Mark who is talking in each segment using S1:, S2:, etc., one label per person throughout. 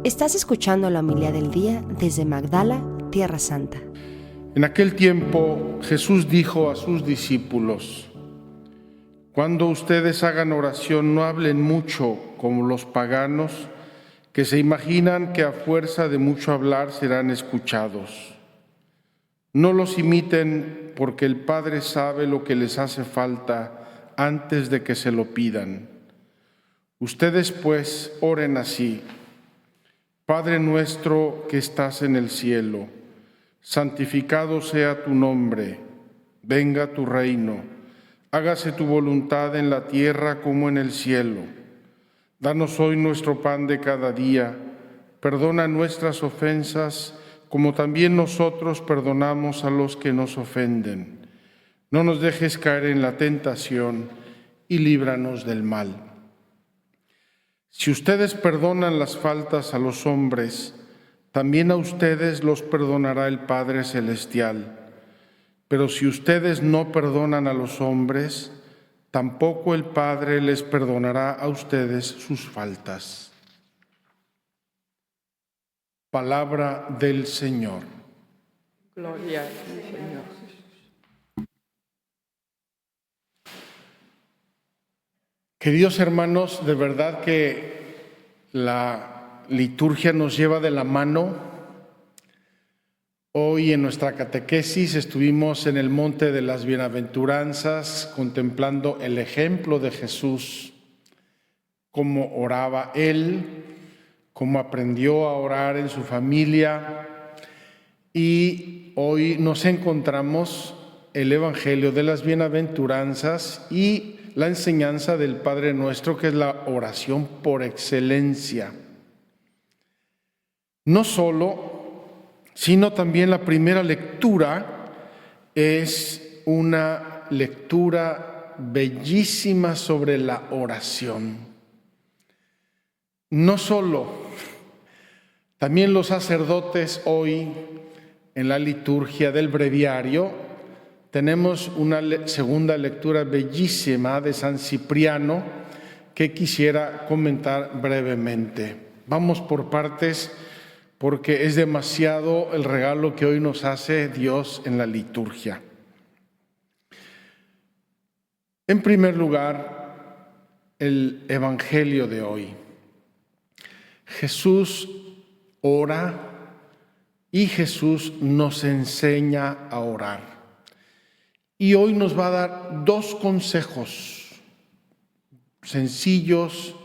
S1: Estás escuchando la homilía del día desde Magdala, Tierra Santa.
S2: En aquel tiempo Jesús dijo a sus discípulos: cuando ustedes hagan oración, no hablen mucho como los paganos, que se imaginan que a fuerza de mucho hablar serán escuchados. No los imiten, porque el Padre sabe lo que les hace falta antes de que se lo pidan. Ustedes pues oren así: Padre nuestro que estás en el cielo, santificado sea tu nombre, venga tu reino, hágase tu voluntad en la tierra como en el cielo. Danos hoy nuestro pan de cada día, perdona nuestras ofensas como también nosotros perdonamos a los que nos ofenden. No nos dejes caer en la tentación y líbranos del mal. Si ustedes perdonan las faltas a los hombres, también a ustedes los perdonará el Padre Celestial. Pero si ustedes no perdonan a los hombres, tampoco el Padre les perdonará a ustedes sus faltas. Palabra del Señor.
S3: Gloria a ti, Señor Jesús.
S2: Queridos hermanos, de verdad que la liturgia nos lleva de la mano. Hoy en nuestra catequesis estuvimos en el Monte de las Bienaventuranzas contemplando el ejemplo de Jesús, cómo oraba Él, cómo aprendió a orar en su familia, y hoy nos encontramos el Evangelio de las Bienaventuranzas y la enseñanza del Padre Nuestro, que es la oración por excelencia. No solo, sino también la primera lectura es una lectura bellísima sobre la oración. No solo, también los sacerdotes hoy en la liturgia del breviario tenemos una segunda lectura bellísima de San Cipriano que quisiera comentar brevemente. Vamos por partes porque es demasiado el regalo que hoy nos hace Dios en la liturgia. En primer lugar, el Evangelio de hoy. Jesús ora y Jesús nos enseña a orar. Y hoy nos va a dar dos consejos sencillos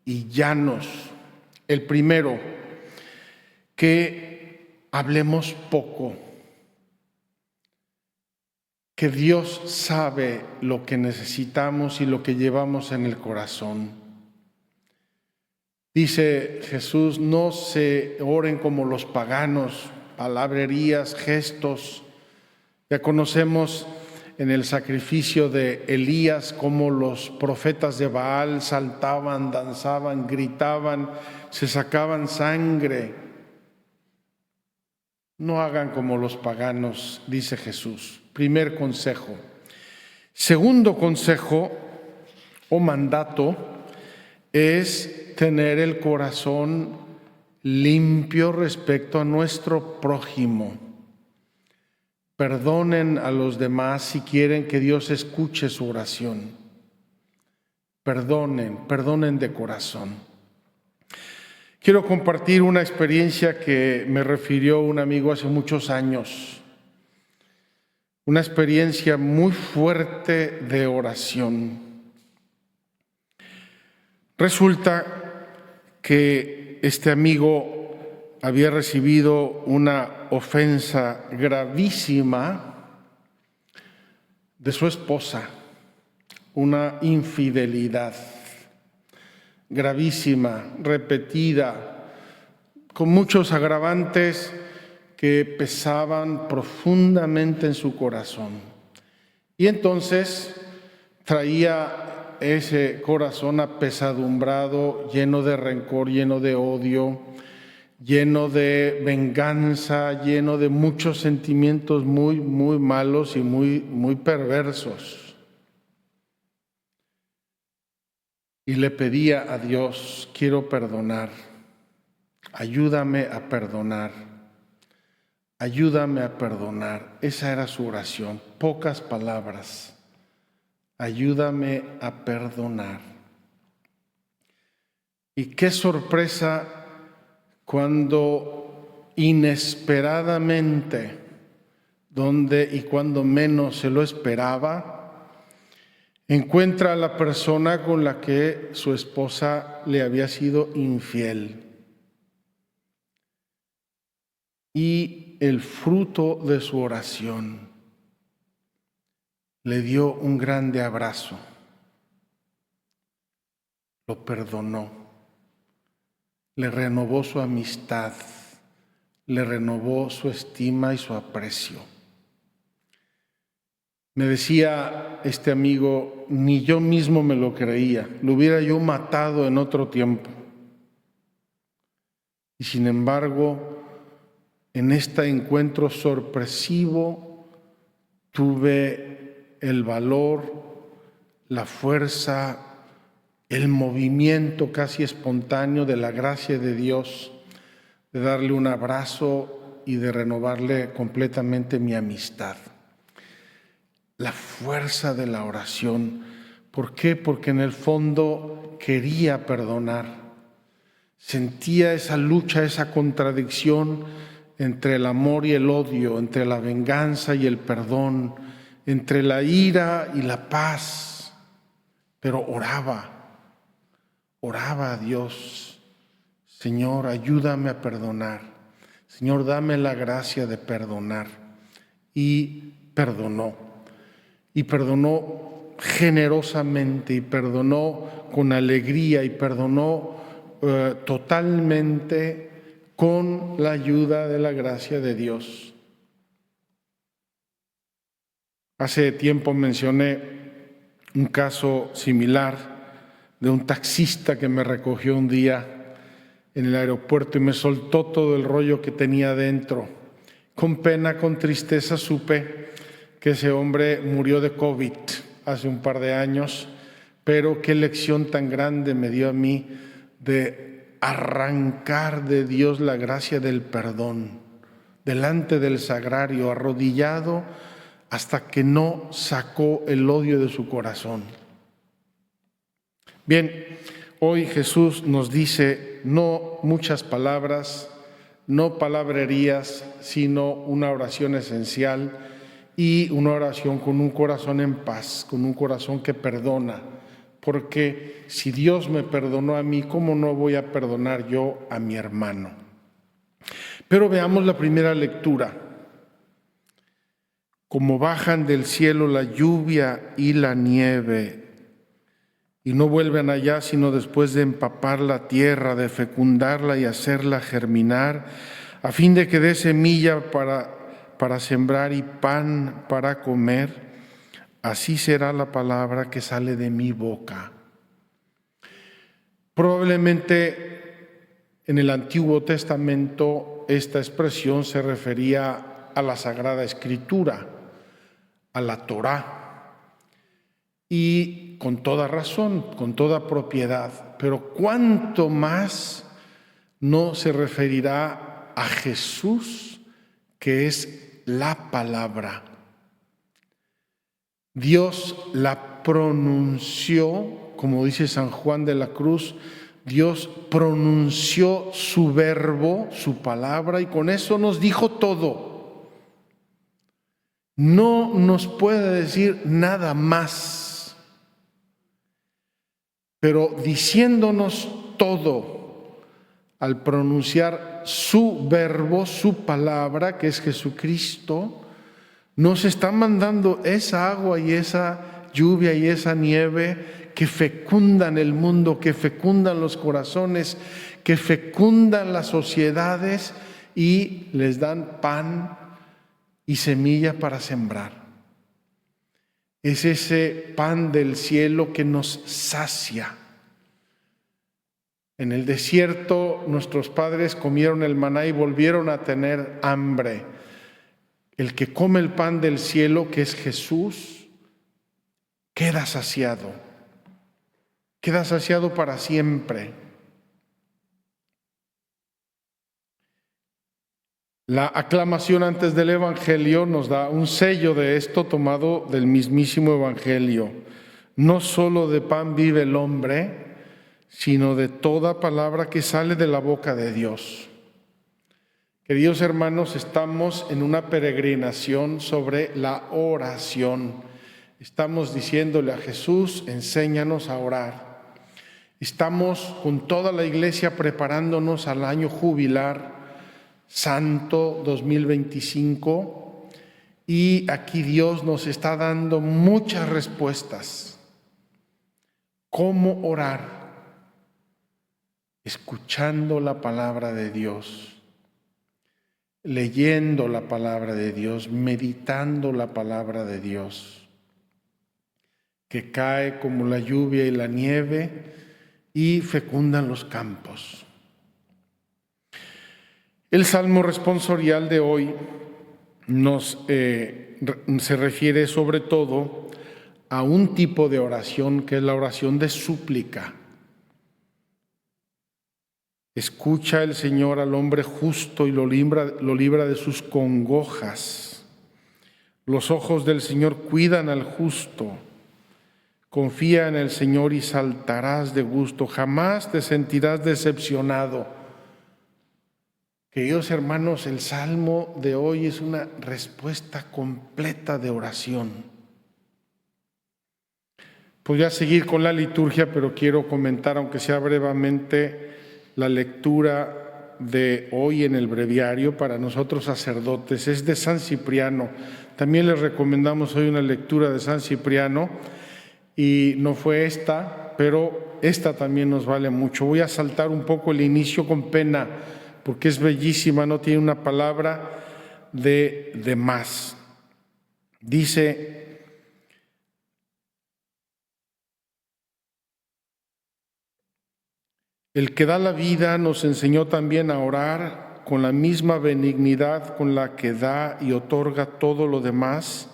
S2: y llanos. El primero, que hablemos poco, que Dios sabe lo que necesitamos y lo que llevamos en el corazón. Dice Jesús: no se oren como los paganos, palabrerías, gestos. Ya conocemos en el sacrificio de Elías cómo los profetas de Baal saltaban, danzaban, gritaban, se sacaban sangre. No hagan como los paganos, dice Jesús. Primer consejo. Segundo consejo o mandato es tener el corazón limpio respecto a nuestro prójimo. Perdonen a los demás si quieren que Dios escuche su oración. Perdonen de corazón. Quiero compartir una experiencia que me refirió un amigo hace muchos años. Una experiencia muy fuerte de oración. Resulta que este amigo había recibido una ofensa gravísima de su esposa, una infidelidad gravísima, repetida, con muchos agravantes que pesaban profundamente en su corazón. Y entonces traía ese corazón apesadumbrado, lleno de rencor, lleno de odio, lleno de venganza, lleno de muchos sentimientos muy, muy malos y muy perversos. Y le pedía a Dios: quiero perdonar. ayúdame a perdonar, ayúdame a perdonar. Esa era su oración, pocas palabras. Ayúdame a perdonar. Y qué sorpresa cuando inesperadamente, donde y cuando menos se lo esperaba, encuentra a la persona con la que su esposa le había sido infiel. Y el fruto de su oración le dio un grande abrazo, lo perdonó, le renovó su amistad, le renovó su estima y su aprecio. Me decía este amigo, ni yo mismo me lo creía, lo hubiera yo matado en otro tiempo. Y sin embargo, en este encuentro sorpresivo tuve el valor, la fuerza, el movimiento casi espontáneo de la gracia de Dios, de darle un abrazo y de renovarle completamente mi amistad. La fuerza de la oración. ¿Por qué? Porque en el fondo quería perdonar. Sentía esa lucha, esa contradicción entre el amor y el odio, entre la venganza y el perdón, entre la ira y la paz. Pero oraba a Dios. Señor, ayúdame a perdonar. Señor, dame la gracia de perdonar. Y perdonó. Y perdonó generosamente, y perdonó con alegría, y perdonó totalmente con la ayuda de la gracia de Dios. Hace tiempo mencioné un caso similar de un taxista que me recogió un día en el aeropuerto y me soltó todo el rollo que tenía dentro. Con pena, con tristeza supe que ese hombre murió de COVID hace un par de años, pero qué lección tan grande me dio a mí de arrancar de Dios la gracia del perdón, delante del sagrario, arrodillado, hasta que no sacó el odio de su corazón. Bien, hoy Jesús nos dice no muchas palabras, no palabrerías, sino una oración esencial y una oración con un corazón en paz, con un corazón que perdona. Porque si Dios me perdonó a mí, ¿cómo no voy a perdonar yo a mi hermano? Pero veamos la primera lectura. Como bajan del cielo la lluvia y la nieve, y no vuelven allá sino después de empapar la tierra, de fecundarla y hacerla germinar, a fin de que dé semilla para sembrar y pan para comer, así será la palabra que sale de mi boca. Probablemente en el Antiguo Testamento esta expresión se refería a la Sagrada Escritura, a la Torá, y con toda razón, con toda propiedad, pero cuánto más no se referirá a Jesús, que es la palabra. Dios la pronunció, como dice San Juan de la Cruz, Dios pronunció su verbo, su palabra, y con eso nos dijo todo. No nos puede decir nada más, pero diciéndonos todo, al pronunciar su verbo, su palabra, que es Jesucristo, nos está mandando esa agua y esa lluvia y esa nieve que fecundan el mundo, que fecundan los corazones, que fecundan las sociedades y les dan pan y semilla para sembrar. Es ese pan del cielo que nos sacia. En el desierto nuestros padres comieron el maná y volvieron a tener hambre. El que come el pan del cielo, que es Jesús, queda saciado para siempre. La aclamación antes del Evangelio nos da un sello de esto tomado del mismísimo Evangelio. No solo de pan vive el hombre, sino de toda palabra que sale de la boca de Dios. Queridos hermanos, estamos en una peregrinación sobre la oración. Estamos diciéndole a Jesús, enséñanos a orar. Estamos con toda la iglesia preparándonos al año jubilar Santo 2025 y aquí Dios nos está dando muchas respuestas. ¿Cómo orar? Escuchando la palabra de Dios, leyendo la palabra de Dios, meditando la palabra de Dios, que cae como la lluvia y la nieve y fecundan los campos. El Salmo responsorial de hoy se refiere sobre todo a un tipo de oración que es la oración de súplica. Escucha el Señor al hombre justo y lo libra de sus congojas. Los ojos del Señor cuidan al justo. Confía en el Señor y saltarás de gusto. Jamás te sentirás decepcionado. Queridos hermanos, el Salmo de hoy es una respuesta completa de oración. Podría seguir con la liturgia, pero quiero comentar, aunque sea brevemente, la lectura de hoy en el breviario para nosotros sacerdotes. Es de San Cipriano. También les recomendamos hoy una lectura de San Cipriano y no fue esta, pero esta también nos vale mucho. Voy a saltar un poco el inicio con pena, porque es bellísima, no tiene una palabra de más. Dice: el que da la vida nos enseñó también a orar con la misma benignidad con la que da y otorga todo lo demás,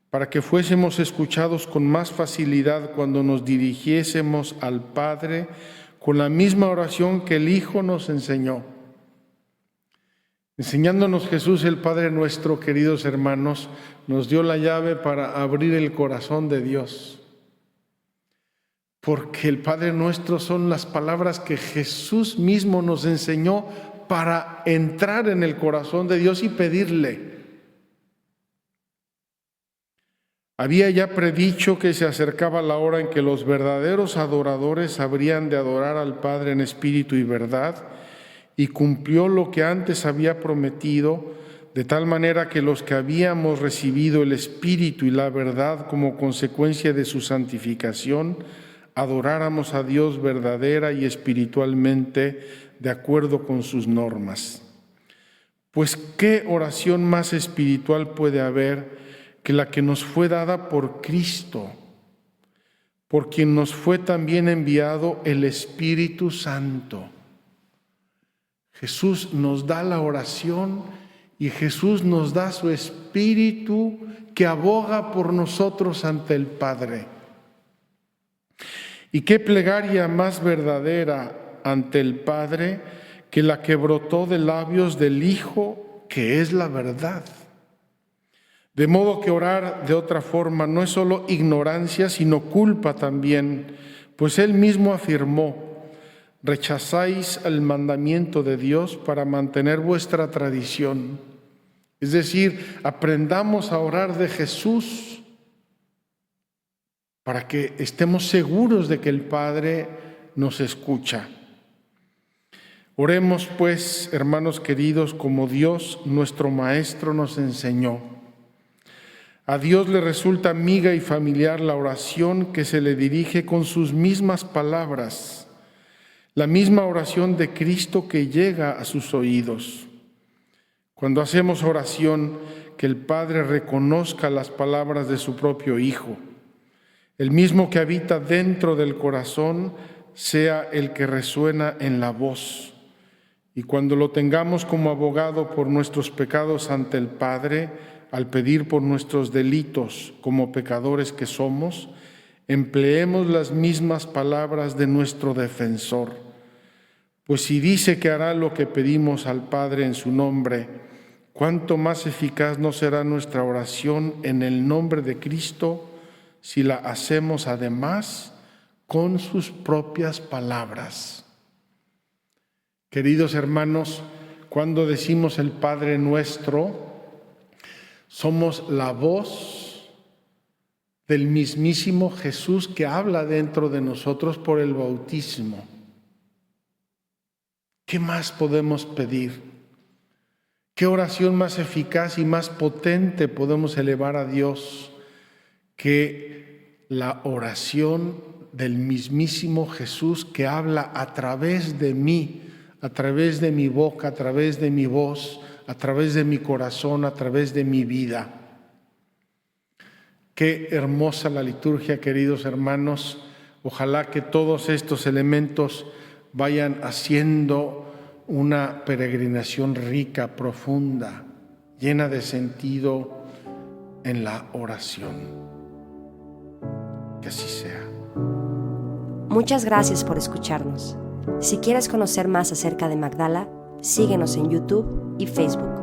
S2: para que fuésemos escuchados con más facilidad cuando nos dirigiésemos al Padre con la misma oración que el Hijo nos enseñó. Enseñándonos Jesús el Padre nuestro, queridos hermanos, nos dio la llave para abrir el corazón de Dios. Porque el Padre nuestro son las palabras que Jesús mismo nos enseñó para entrar en el corazón de Dios y pedirle. Había ya predicho que se acercaba la hora en que los verdaderos adoradores habrían de adorar al Padre en espíritu y verdad, y cumplió lo que antes había prometido, de tal manera que los que habíamos recibido el Espíritu y la verdad como consecuencia de su santificación, adoráramos a Dios verdadera y espiritualmente de acuerdo con sus normas. Pues, ¿qué oración más espiritual puede haber que la que nos fue dada por Cristo, por quien nos fue también enviado el Espíritu Santo? Jesús nos da la oración y Jesús nos da su Espíritu que aboga por nosotros ante el Padre. ¿Y qué plegaria más verdadera ante el Padre que la que brotó de labios del Hijo, que es la verdad? De modo que orar de otra forma no es solo ignorancia, sino culpa también, pues Él mismo afirmó: rechazáis el mandamiento de Dios para mantener vuestra tradición. Es decir, aprendamos a orar de Jesús para que estemos seguros de que el Padre nos escucha. Oremos pues, hermanos queridos, como Dios, nuestro Maestro, nos enseñó. A Dios le resulta amiga y familiar la oración que se le dirige con sus mismas palabras, la misma oración de Cristo que llega a sus oídos. Cuando hacemos oración, que el Padre reconozca las palabras de su propio Hijo. El mismo que habita dentro del corazón sea el que resuena en la voz. Y cuando lo tengamos como abogado por nuestros pecados ante el Padre, al pedir por nuestros delitos como pecadores que somos, empleemos las mismas palabras de nuestro defensor. Pues si dice que hará lo que pedimos al Padre en su nombre, ¿cuánto más eficaz no será nuestra oración en el nombre de Cristo si la hacemos además con sus propias palabras? Queridos hermanos, cuando decimos el Padre Nuestro, somos la voz del mismísimo Jesús que habla dentro de nosotros por el bautismo. ¿Qué más podemos pedir? ¿Qué oración más eficaz y más potente podemos elevar a Dios que la oración del mismísimo Jesús que habla a través de mí, a través de mi boca, a través de mi voz, a través de mi corazón, a través de mi vida? Qué hermosa la liturgia, queridos hermanos. Ojalá que todos estos elementos vayan haciendo una peregrinación rica, profunda, llena de sentido en la oración. Que así sea.
S1: Muchas gracias por escucharnos. Si quieres conocer más acerca de Magdala, síguenos en YouTube y Facebook.